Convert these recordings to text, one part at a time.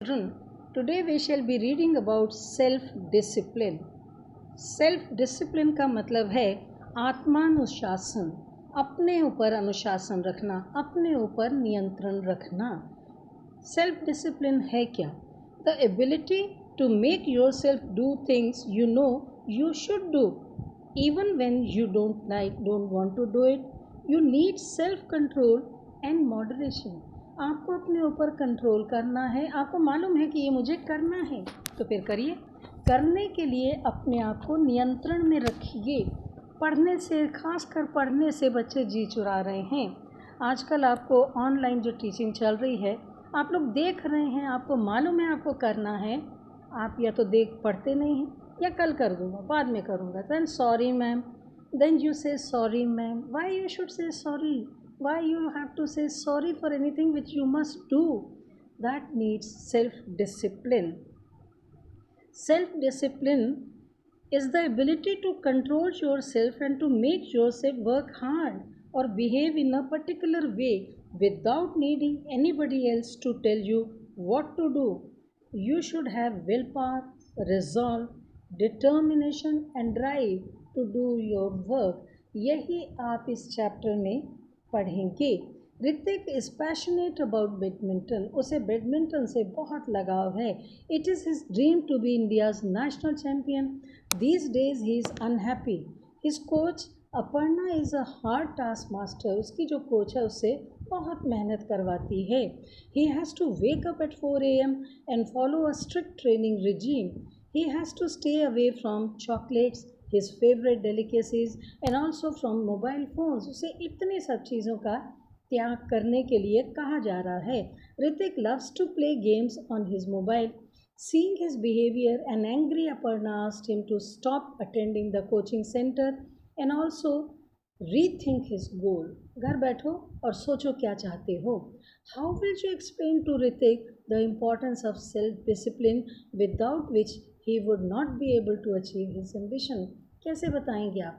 children. Today we shall be reading about self-discipline. Self-discipline का मतलब है आत्मानुशासन, अपने ऊपर अनुशासन रखना, अपने ऊपर नियंत्रण रखना. Self-discipline है क्या? The ability to make yourself do things you know you should do, even when you don't want to do it. You need self-control and moderation. आपको अपने ऊपर कंट्रोल करना है. आपको मालूम है कि ये मुझे करना है, तो फिर करिए. करने के लिए अपने आप को नियंत्रण में रखिए. पढ़ने से, खासकर पढ़ने से बच्चे जी चुरा रहे हैं. आजकल आपको ऑनलाइन जो टीचिंग चल रही है, आप लोग देख रहे हैं, आपको मालूम है आपको करना है. आप या तो देख पढ़ते नहीं हैं, या कल कर दूँगा, बाद में करूँगा. Then sorry ma'am. Then you say sorry ma'am. Why you should say sorry? Why you have to say sorry for anything which you must do? That needs self-discipline. Self-discipline is the ability to control yourself and to make yourself work hard or behave in a particular way without needing anybody else to tell you what to do. You should have willpower, resolve, determination and drive to do your work. यही आप इस chapter में पढ़ेंगे. Hrithik is passionate about badminton. उसे badminton से बहुत लगाव है. It is his dream to be India's national champion. These days he is unhappy. His coach Aparna is a hard task master. उसकी जो कोच है उससे बहुत मेहनत करवाती है. He has to wake up at 4 AM and follow a strict training regime. He has to stay away from chocolates, his favorite delicacies and also from mobile phones. उसे इतनी सब चीज़ों का त्याग करने के लिए कहा जा रहा है. Hrithik loves to play games on his mobile. Seeing his behavior, an angry Aparna asked him to stop attending the coaching center and also rethink his goal. घर बैठो और सोचो क्या चाहते हो. How will you explain to Hrithik the importance of self-discipline without which he would not be able to achieve his ambition? कैसे बताएंगे आप?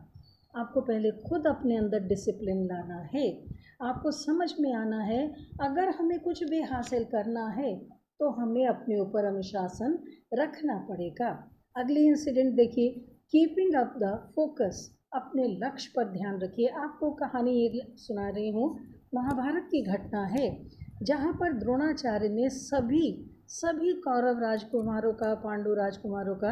आपको पहले खुद अपने अंदर डिसिप्लिन लाना है. आपको समझ में आना है अगर हमें कुछ भी हासिल करना है तो हमें अपने ऊपर अनुशासन रखना पड़ेगा. अगली इंसिडेंट देखिए. Keeping up the focus. अपने लक्ष्य पर ध्यान रखिए. आपको कहानी ये सुना रही हूँ, महाभारत की घटना है जहाँ पर द्रोणाचार्य ने सभी कौरव राजकुमारों का, पांडु राजकुमारों का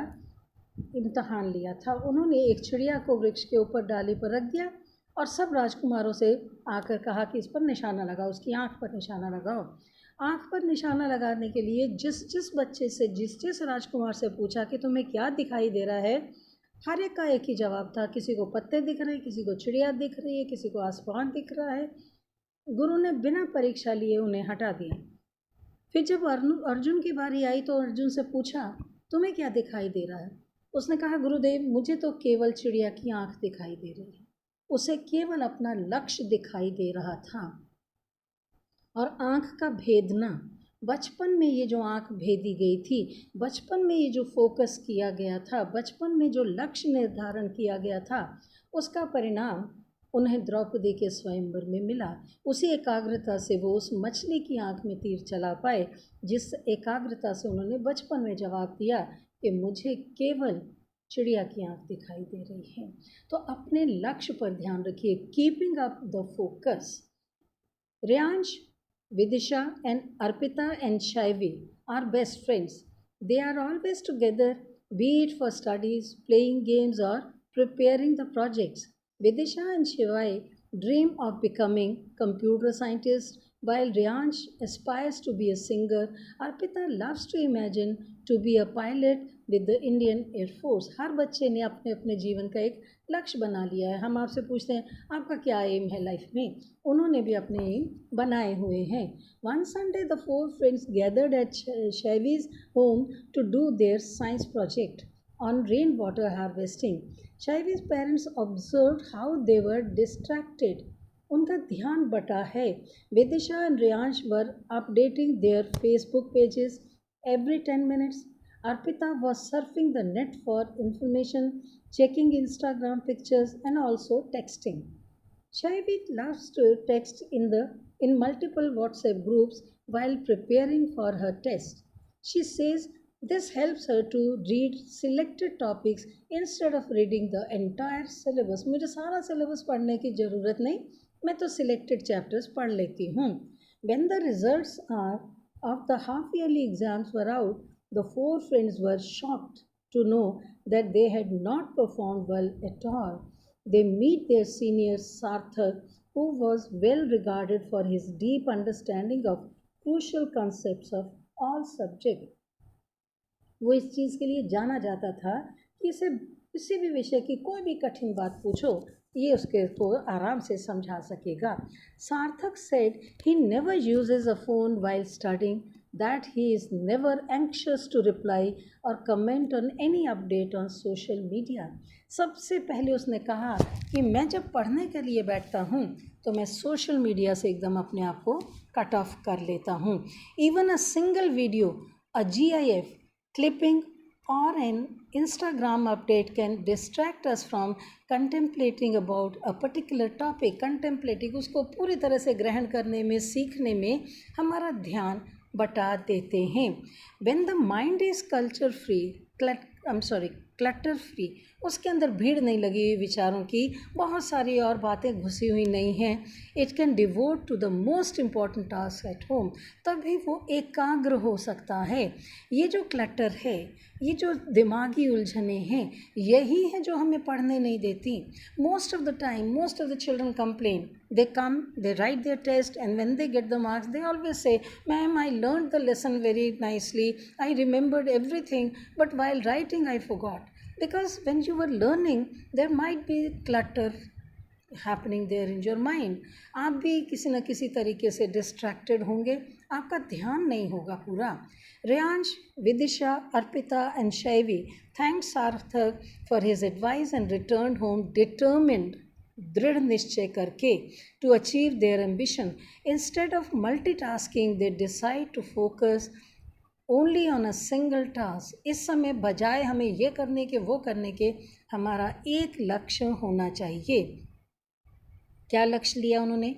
इम्तहान लिया था. उन्होंने एक चिड़िया को वृक्ष के ऊपर डाली पर रख दिया और सब राजकुमारों से आकर कहा कि इस पर निशाना लगाओ, उसकी आँख पर निशाना लगाओ. आँख पर निशाना लगाने के लिए जिस बच्चे से, जिस राजकुमार से पूछा कि तुम्हें क्या दिखाई दे रहा है, हर एक का एक ही जवाब था. किसी को पत्ते दिख रहे हैं, किसी को चिड़िया दिख रही है, किसी को आसमान दिख रहा है. गुरु ने बिना परीक्षा लिए उन्हें हटा दिया. फिर जब अर्जुन की बारी आई तो अर्जुन से पूछा तुम्हें क्या दिखाई दे रहा है. उसने कहा गुरुदेव मुझे तो केवल चिड़िया की आँख दिखाई दे रही है. उसे केवल अपना लक्ष्य दिखाई दे रहा था. और आँख का भेदना, बचपन में ये जो आँख भेदी गई थी, बचपन में ये जो फोकस किया गया था, बचपन में जो लक्ष्य निर्धारण किया गया था, उसका परिणाम उन्हें द्रौपदी के स्वयंवर में मिला. उसी एकाग्रता से वो उस मछली की आंख में तीर चला पाए जिस एकाग्रता से उन्होंने बचपन में जवाब दिया कि मुझे केवल चिड़िया की आंख दिखाई दे रही है. तो अपने लक्ष्य पर ध्यान रखिए. Keeping up the focus. Riyansh, Vidisha and Arpita and Shaivi are best friends. They are always together, be it for studies, playing games और preparing the projects. Vidisha and Shivai dream of becoming computer scientists, while Riyansh aspires to be a singer. Arpita loves to imagine to be a pilot with the Indian Air Force. हर बच्चे ने अपने अपने जीवन का एक लक्ष्य बना लिया है. हम आपसे पूछते हैं आपका क्या एम है लाइफ में. उन्होंने भी अपने एम बनाए हुए हैं. One Sunday the 4 friends gathered at Shaivi's home to do their science project on rainwater harvesting. Shaivi's parents observed how they were distracted. उनका ध्यान बटा है. Vidisha and Riyansh were updating their Facebook pages every 10 minutes. Arpita was surfing the net for information, checking Instagram pictures and also texting. Shaivi loves to text in multiple WhatsApp groups while preparing for her test. She says this helps her to read selected topics instead of reading the entire syllabus. मुझे सारा syllabus पढ़ने की ज़रूरत नहीं, मैं तो selected chapters पढ़ लेती हूँ. When the results are of the half yearly exams were out, the four friends were shocked to know that they had not performed well at all. They meet their senior Sarthak, who was well regarded for his deep understanding of crucial concepts of all subjects. वो इस चीज़ के लिए जाना जाता था कि इसे किसी भी विषय की कोई भी कठिन बात पूछो, ये उसके को आराम से समझा सकेगा. सार्थक said he never uses a phone while studying, that he is never anxious to reply or comment on any update on social media. सबसे पहले उसने कहा कि मैं जब पढ़ने के लिए बैठता हूँ तो मैं सोशल मीडिया से एकदम अपने आप को कट ऑफ कर लेता हूँ. Even a single video, a GIF clipping or an Instagram update can distract us from contemplating about a particular topic. Contemplating उसको पूरी तरह से ग्रहण करने में, सीखने में हमारा ध्यान बटा देते हैं. When the mind is culture free, clutter free, उसके अंदर भीड़ नहीं लगी हुई विचारों की, बहुत सारी और बातें घुसी हुई नहीं हैं. It can devote to the most important task at home, तभी वो एकाग्र हो सकता है. ये जो क्लटर है, ये जो दिमागी उलझने हैं, यही है जो हमें पढ़ने नहीं देती. Most of the time, most of the children complain. They come, they write their test, and when they get the marks, they always say, "Ma'am, I learned the lesson very nicely. I remembered everything, but while writing, I forgot." Because when you were learning, there might be clutter happening there in your mind. आप भी किसी न किसी तरीके से distracted होंगे, आपका ध्यान नहीं होगा पूरा. Reyansh, Vidisha, Arpita and Shaivi thanked Sarthak for his advice and returned home determined, दृढ़ निश्चय करके, to achieve their ambition. Instead of multitasking, they decide to focus only on a single task. इस समय बजाय हमें ये करने के वो करने के, हमारा एक लक्ष्य होना चाहिए. क्या लक्ष्य लिया उन्होंने?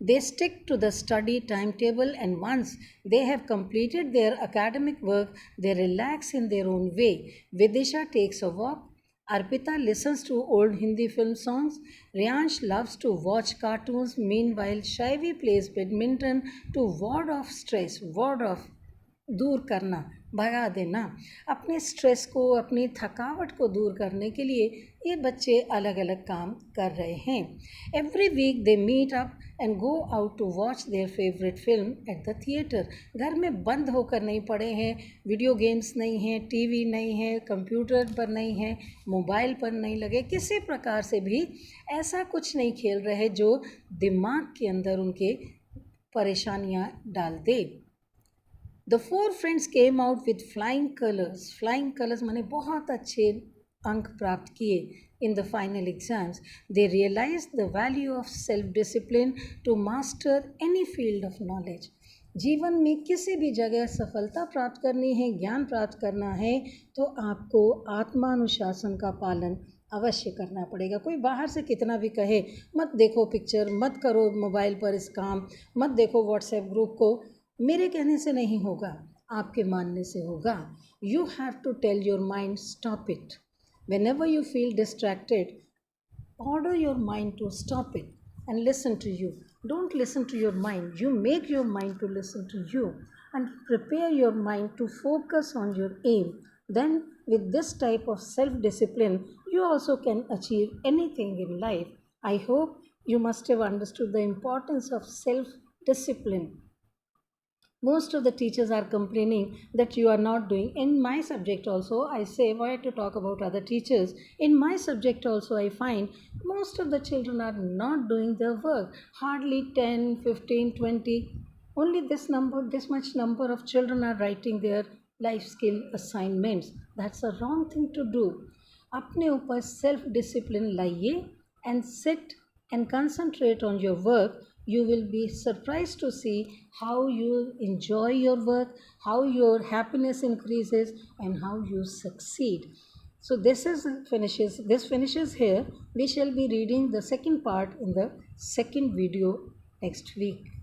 They stick to the study timetable, and once they have completed their academic work, they relax in their own way. Vidisha takes a walk. Arpita listens to old Hindi film songs. Riyansh loves to watch cartoons. Meanwhile, Shaivi plays badminton to ward off stress, ward off, दूर करना, भगा देना. अपने stress को, अपनी थकावट को दूर करने के लिए ये बच्चे अलग अलग काम कर रहे हैं. Every week they meet up and go out to watch their favourite film at the theatre. घर में बंद होकर नहीं पड़े हैं, वीडियो गेम्स नहीं हैं, टीवी नहीं है, कंप्यूटर पर नहीं है, मोबाइल पर नहीं लगे, किसी प्रकार से भी ऐसा कुछ नहीं खेल रहे जो दिमाग के अंदर उनके परेशानियां डाल दे. The four friends came out with flying colors. Flying colors माने बहुत अच्छे अंक प्राप्त किए in the final exams. They realized the value of self-discipline to master any field of knowledge. जीवन में किसी भी जगह सफलता प्राप्त करनी है, ज्ञान प्राप्त करना है, तो आपको आत्मानुशासन का पालन अवश्य करना पड़ेगा. कोई बाहर से कितना भी कहे, मत देखो पिक्चर, मत करो मोबाइल पर इस काम, मत देखो व्हाट्सएप ग्रुप को, मेरे कहने से नहीं होगा, आपके मानने से होगा. You have to tell your mind stop it. Whenever you feel distracted, order your mind to stop it and listen to you. Don't listen to your mind. You make your mind to listen to you and prepare your mind to focus on your aim. Then, with this type of self discipline, you also can achieve anything in life. I hope you must have understood the importance of self discipline. Most of the teachers are complaining that you are not doing. In my subject also, I say, why to talk about other teachers? In my subject also, I find most of the children are not doing their work. Hardly 10, 15, 20. Only this much number of children are writing their life skill assignments. That's a wrong thing to do. अपने ऊपर self discipline लाइए and sit and concentrate on your work. You will be surprised to see how you enjoy your work, how your happiness increases, and how you succeed. So this finishes here. We shall be reading the second part in the second video next week.